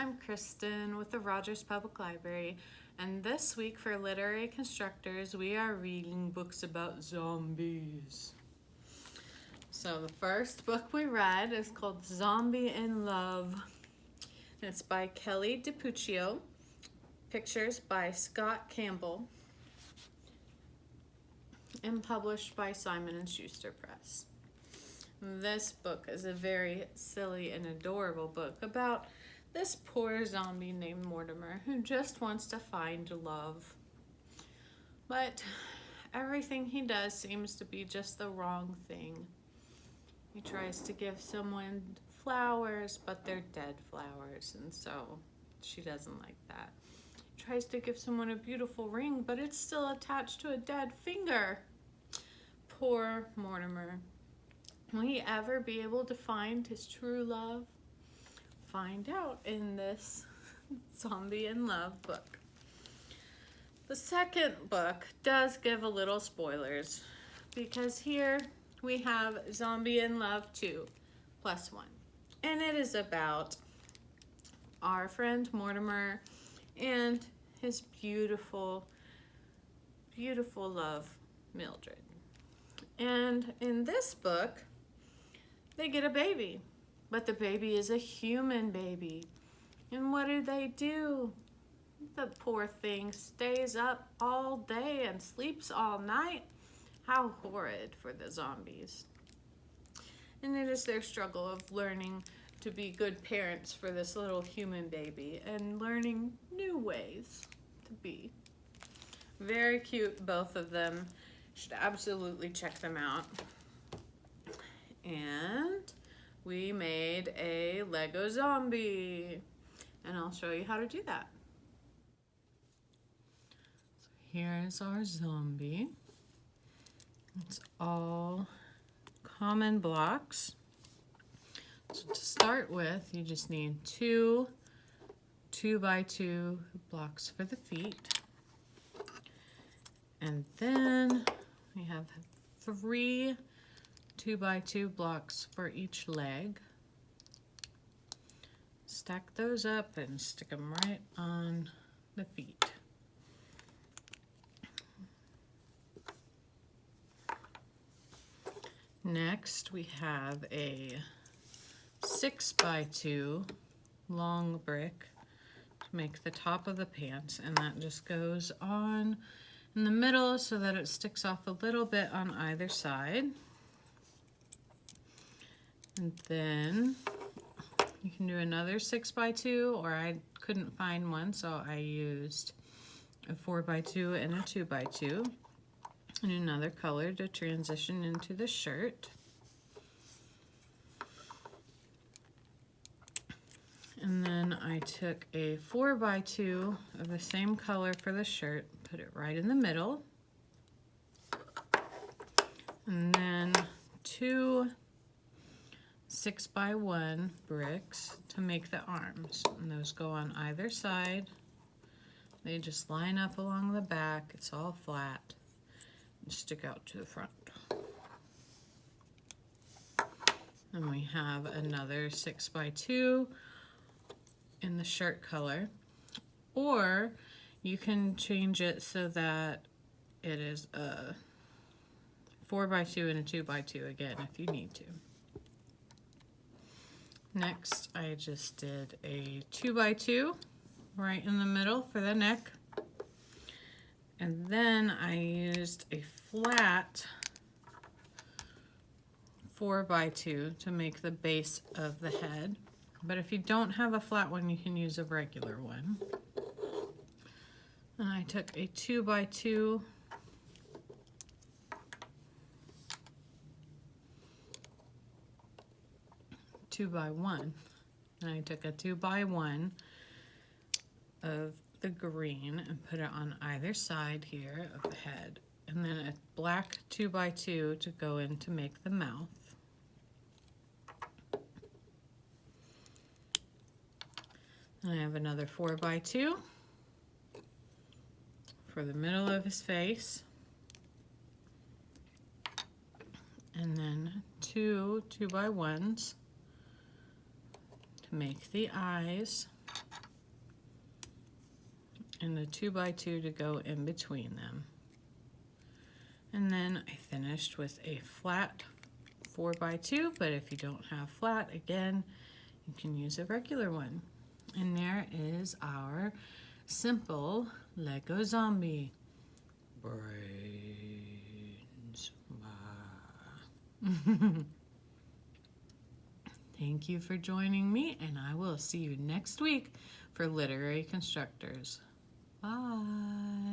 I'm Kristin with the Rogers Public Library, and this week for Literary Constructors, we are reading books about zombies. So the first book we read is called Zombie in Love, and it's by Kelly DiPuccio, pictures by Scott Campbell, and published by Simon & Schuster Press. This book is a very silly and adorable book about this poor zombie named Mortimer who just wants to find love. But everything he does seems to be just the wrong thing. He tries to give someone flowers, but they're dead flowers, and so she doesn't like that. He tries to give someone a beautiful ring, but it's still attached to a dead finger. Poor Mortimer. Will he ever be able to find his true love? Find out in this Zombie in Love book. The second book does give a little spoilers because here we have Zombie in Love 2 + 1. And it is about our friend Mortimer and his beautiful, beautiful love, Mildred. And in this book, they get a baby, but the baby is a human baby. And what do? The poor thing stays up all day and sleeps all night. How horrid for the zombies. And it is their struggle of learning to be good parents for this little human baby and learning new ways to be. Very cute, both of them. Should absolutely check them out. And we made a Lego zombie, and I'll show you how to do that. So here's our zombie. It's all common blocks. So to start with, you just need two 2x2 blocks for the feet. And then we have 3 2x2 blocks for each leg. Stack those up and stick them right on the feet. Next, we have a 6x2 long brick to make the top of the pants, and that just goes on in the middle so that it sticks off a little bit on either side. And then you can do another 6x2, or I couldn't find one, so I used a 4x2 and a 2x2 and another color to transition into the shirt. And then I took a 4x2 of the same color for the shirt, put it right in the middle, and then 2 6x1 bricks to make the arms, and those go on either side. They just line up along the back. It's all flat and stick out to the front. And we have another 6x2 in the shirt color, or you can change it so that it is a 4x2 and a 2x2 again if you need to. Next, I just did a 2x2 right in the middle for the neck. And then I used a flat 4x2 to make the base of the head. But if you don't have a flat one, you can use a regular one. And I took a 2x2 2x1, and I took a 2x1 of the green and put it on either side here of the head, and then a black 2x2 to go in to make the mouth. And I have another 4x2 for the middle of his face, and then 2 2x1s to make the eyes, and a 2x2 to go in between them. And then I finished with a flat 4x2, but if you don't have flat, again, you can use a regular one. And there is our simple Lego zombie. Brains. Thank you for joining me, and I will see you next week for Literary Constructors. Bye.